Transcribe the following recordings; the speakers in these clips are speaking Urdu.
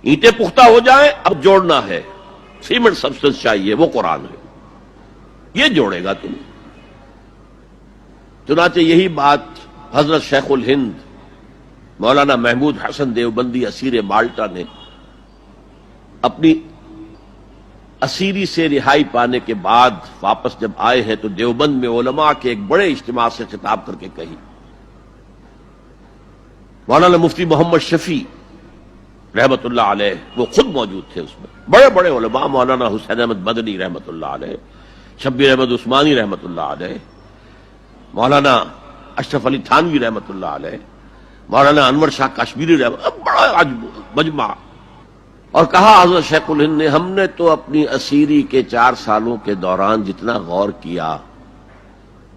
اینٹیں پختہ ہو جائیں، اب جوڑنا ہے، سیمنٹ سبسٹنس چاہیے، وہ قرآن ہے، یہ جوڑے گا تم۔ چنانچہ یہی بات حضرت شیخ الہند مولانا محمود حسن دیوبندی اسیر مالٹا نے اپنی اسیری سے رہائی پانے کے بعد واپس جب آئے ہیں تو دیوبند میں علماء کے ایک بڑے اجتماع سے خطاب کر کے کہی۔ مولانا مفتی محمد شفیع رحمت اللہ علیہ وہ خود موجود تھے اس میں، بڑے بڑے علماء، مولانا حسین احمد مدنی رحمت اللہ علیہ، شبیر احمد عثمانی رحمت اللہ علیہ، مولانا اشرف علی تھانوی رحمت اللہ علیہ، مولانا انور شاہ کشمیری رحمت، بڑا مجمع، اور کہا حضرت شیخ الہند نے ہم نے تو اپنی اسیری کے 4 سالوں کے دوران جتنا غور کیا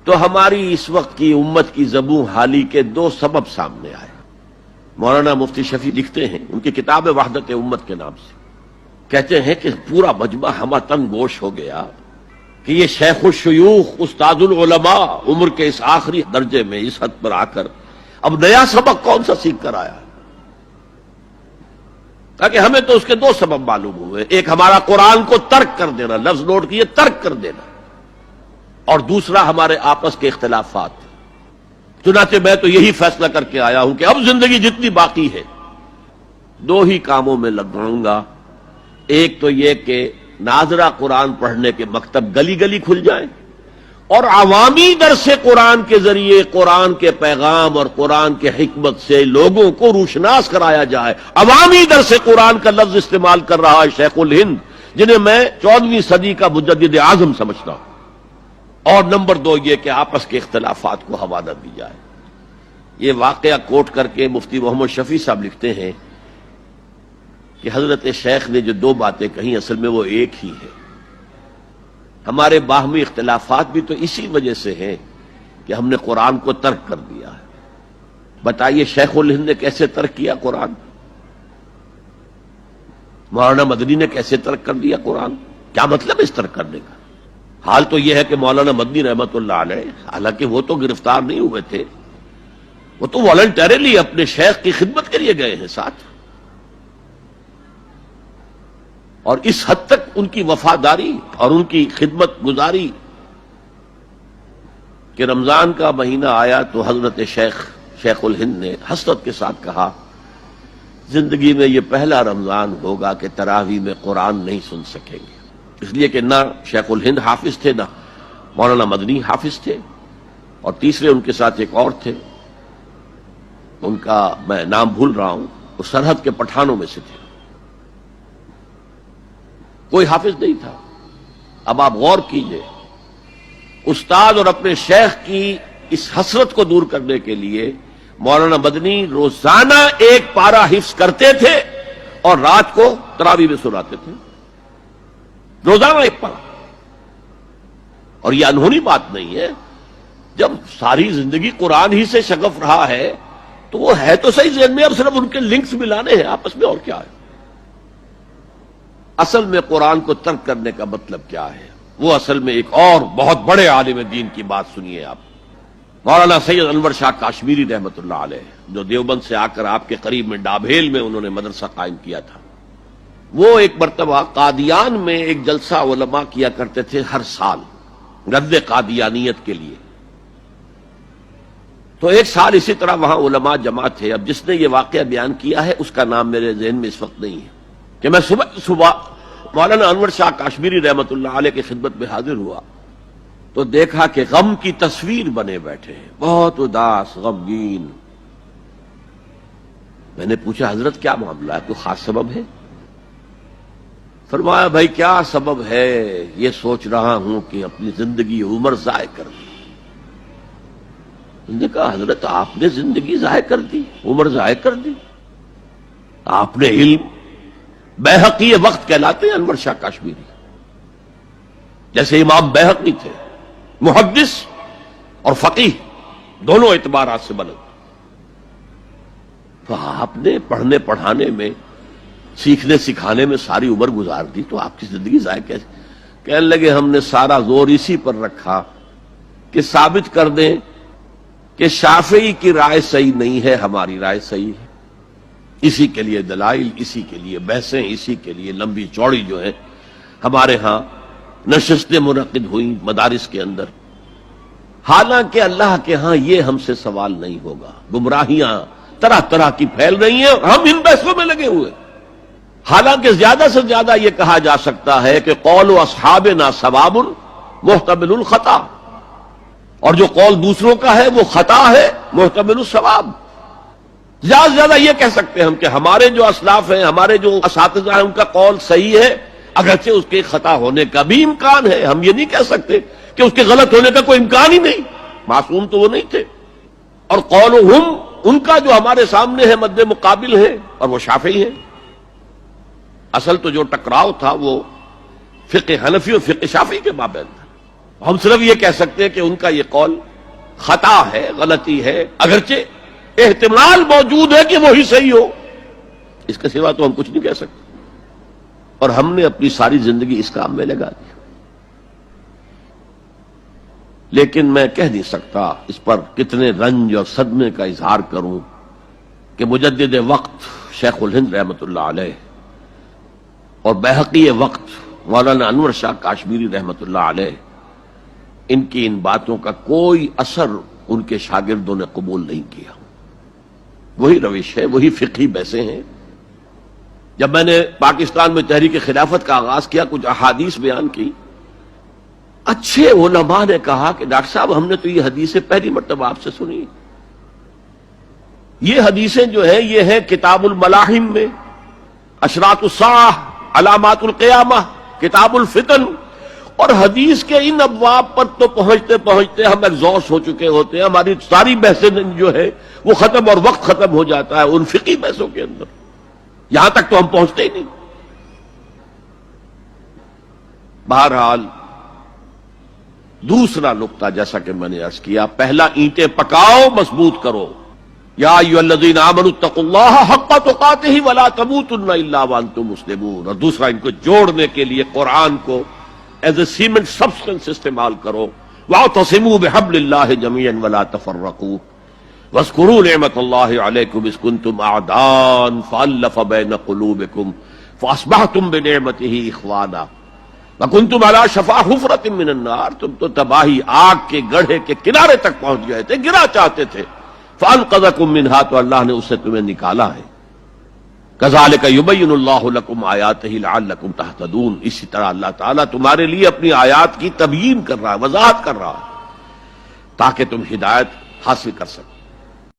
تو ہماری اس وقت کی امت کی زبوں حالی کے 2 سبب سامنے آئے۔ مولانا مفتی شفیع لکھتے ہیں ان کی کتاب وحدت امت کے نام سے، کہتے ہیں کہ پورا مجمع ہمہ تن گوش ہو گیا کہ یہ شیخ الشیوخ استاد العلماء عمر کے اس آخری درجے میں اس حد پر آ کر اب نیا سبق کون سا سیکھ کر آیا؟ تاکہ ہمیں تو اس کے 2 سبب معلوم ہوئے، ایک ہمارا قرآن کو ترک کر دینا، لفظ نوٹ کیے، ترک کر دینا، اور دوسرا ہمارے آپس کے اختلافات۔ چنانچہ میں تو یہی فیصلہ کر کے آیا ہوں کہ اب زندگی جتنی باقی ہے 2 ہی کاموں میں لگاؤں گا، ایک تو یہ کہ ناظرہ قرآن پڑھنے کے مکتب گلی گلی کھل جائیں اور عوامی درس قرآن کے ذریعے قرآن کے پیغام اور قرآن کے حکمت سے لوگوں کو روشناس کرایا جائے۔ عوامی درس قرآن کا لفظ استعمال کر رہا ہے شیخ الہند، جنہیں میں 14ویں صدی کا مجدد اعظم سمجھتا ہوں۔ اور نمبر 2 یہ کہ آپس کے اختلافات کو حوالہ دی جائے۔ یہ واقعہ کوٹ کر کے مفتی محمد شفیع صاحب لکھتے ہیں کہ حضرت شیخ نے جو 2 باتیں کہیں اصل میں وہ ایک ہی ہے۔ ہمارے باہمی اختلافات بھی تو اسی وجہ سے ہیں کہ ہم نے قرآن کو ترک کر دیا ہے۔ بتائیے شیخ الہند نے کیسے ترک کیا قرآن؟ مولانا مدنی نے کیسے ترک کر دیا قرآن؟ کیا مطلب اس ترک کرنے کا؟ حال تو یہ ہے کہ مولانا مدنی رحمت اللہ علیہ، حالانکہ وہ تو گرفتار نہیں ہوئے تھے، وہ تو والنٹریلی اپنے شیخ کی خدمت کے لیے گئے ہیں ساتھ، اور اس حد تک ان کی وفاداری اور ان کی خدمت گزاری کہ رمضان کا مہینہ آیا تو حضرت شیخ الہند نے حسرت کے ساتھ کہا زندگی میں یہ پہلا رمضان ہوگا کہ تراویح میں قرآن نہیں سن سکیں گے، اس لیے کہ نہ شیخ الہند حافظ تھے، نہ مولانا مدنی حافظ تھے، اور تیسرے ان کے ساتھ ایک اور تھے، ان کا میں نام بھول رہا ہوں، وہ سرحد کے پٹھانوں میں سے تھے، کوئی حافظ نہیں تھا۔ اب آپ غور کیجئے، استاد اور اپنے شیخ کی اس حسرت کو دور کرنے کے لیے مولانا مدنی روزانہ 1 پارہ حفظ کرتے تھے اور رات کو تراویح میں سناتے تھے، روزانہ 1 پارہ۔ اور یہ انہونی بات نہیں ہے، جب ساری زندگی قرآن ہی سے شغف رہا ہے تو وہ ہے تو صحیح ذہن میں، اب صرف ان کے لنکس ملانے ہیں آپس میں، اور کیا ہے؟ اصل میں قرآن کو ترک کرنے کا مطلب کیا ہے؟ وہ اصل میں ایک اور بہت بڑے عالم دین کی بات سنیے آپ، مولانا سید انور شاہ کشمیری رحمت اللہ علیہ، جو دیوبند سے آ کر آپ کے قریب میں ڈابھیل میں انہوں نے مدرسہ قائم کیا تھا۔ وہ ایک مرتبہ قادیان میں ایک جلسہ علماء کیا کرتے تھے ہر سال رد قادیانیت کے لیے، تو ایک سال اسی طرح وہاں علماء جمع تھے۔ اب جس نے یہ واقعہ بیان کیا ہے اس کا نام میرے ذہن میں اس وقت نہیں ہے، کہ میں صبح مولانا انور شاہ کشمیری رحمت اللہ علیہ کی خدمت میں حاضر ہوا تو دیکھا کہ غم کی تصویر بنے بیٹھے ہیں، بہت اداس، غمگین۔ میں نے پوچھا حضرت کیا معاملہ ہے، کوئی خاص سبب ہے؟ فرمایا بھائی کیا سبب ہے، یہ سوچ رہا ہوں کہ اپنی زندگی عمر ضائع کر دی۔ میں نے کہا حضرت آپ نے زندگی ضائع کر دی، عمر ضائع کر دی؟ آپ نے علم، بیہقی وقت کہلاتے ہیں انور شاہ کشمیری، جیسے امام بیہقی تھے، محدث اور فقیہ دونوں اعتبارات سے بلند، تو آپ نے پڑھنے پڑھانے میں، سیکھنے سکھانے میں ساری عمر گزار دی، تو آپ کی زندگی ضائع کیسے؟ کہنے لگے ہم نے سارا زور اسی پر رکھا کہ ثابت کر دیں کہ شافعی کی رائے صحیح نہیں ہے، ہماری رائے صحیح ہے۔ اسی کے لیے دلائل، اسی کے لیے بحثیں، اسی کے لیے لمبی چوڑی جو ہے ہمارے ہاں نشستیں منعقد ہوئیں مدارس کے اندر. حالانکہ اللہ کے ہاں یہ ہم سے سوال نہیں ہوگا. گمراہیاں طرح طرح کی پھیل رہی ہیں اور ہم ان بحثوں میں لگے ہوئے. حالانکہ زیادہ سے زیادہ یہ کہا جا سکتا ہے کہ قول اصحابنا ثواب محتمل الخطا، اور جو قول دوسروں کا ہے وہ خطا ہے محتمل الثواب. زیادہ سے زیادہ یہ کہہ سکتے ہیں ہم کہ ہمارے جو اسلاف ہیں، ہمارے جو اساتذہ ہیں، ان کا قول صحیح ہے، اگرچہ اس کے خطا ہونے کا بھی امکان ہے. ہم یہ نہیں کہہ سکتے کہ اس کے غلط ہونے کا کوئی امکان ہی نہیں، معصوم تو وہ نہیں تھے. اور قولہم ان کا جو ہمارے سامنے ہے مد مقابل ہے، اور وہ شافعی ہیں. اصل تو جو ٹکراؤ تھا وہ فقہ حنفی اور فقہ شافعی کے مابین تھا. ہم صرف یہ کہہ سکتے ہیں کہ ان کا یہ قول خطا ہے، غلطی ہے، اگرچہ احتمال موجود ہے کہ وہی صحیح ہو. اس کے سوا تو ہم کچھ نہیں کہہ سکتے. اور ہم نے اپنی ساری زندگی اس کام میں لگا دی. لیکن میں کہہ نہیں سکتا اس پر کتنے رنج اور صدمے کا اظہار کروں کہ مجدد وقت شیخ الہند رحمۃ اللہ علیہ اور بحقی وقت مولانا انور شاہ کاشمیری رحمۃ اللہ علیہ، ان کی ان باتوں کا کوئی اثر ان کے شاگردوں نے قبول نہیں کیا. وہی روش ہے، وہی فقہی بحثیں ہیں. جب میں نے پاکستان میں تحریک خلافت کا آغاز کیا، کچھ احادیث بیان کی، اچھے علماء نے کہا کہ ڈاکٹر صاحب ہم نے تو یہ حدیثیں پہلی مرتبہ آپ سے سنی. یہ حدیثیں جو ہیں یہ ہیں کتاب الملاحم میں، اشراط الساعہ، علامات القیامہ، کتاب الفتن. اور حدیث کے ان ابواب پر تو پہنچتے پہنچتے ہم ایگزاسٹ ہو چکے ہوتے ہیں. ہماری ساری بحثیں جو ہے وہ ختم، اور وقت ختم ہو جاتا ہے ان فقہی بحثوں کے اندر. یہاں تک تو ہم پہنچتے ہی نہیں. بہرحال دوسرا نقطہ جیسا کہ میں نے عرض کیا، پہلا اینٹیں پکاؤ، مضبوط کرو. یا ایھا الذین آمنوا اتقوا اللہ حق تقاتہ ولا تموتن الا وانتم مسلمون. اور دوسرا ان کو جوڑنے کے لیے قرآن کو ایز اے سیمنٹ سبسٹنس استعمال کرو. واعتصموا بحبل اللہ جميعا ولا تفرقوا واذکروا نعمت اللہ علیکم اذ کنتم اعداء فالف بین قلوبکم فاصبحتم بنعمتہ اخوانا وکنتم علی شفا حفرۃ من النار. تم تو تباہی آگ کے گڑھے کے کنارے تک پہنچ گئے تھے، گرا چاہتے تھے. فانقذکم منہا، تو اللہ نے اس سے تمہیں نکالا ہے. کذالک یبین اللہ لکم آیاتہ لعلکم تہتدون. اسی طرح اللہ تعالیٰ تمہارے لیے اپنی آیات کی تبیین کر رہا ہے، وضاحت کر رہا ہے، تاکہ تم ہدایت حاصل کر سکو.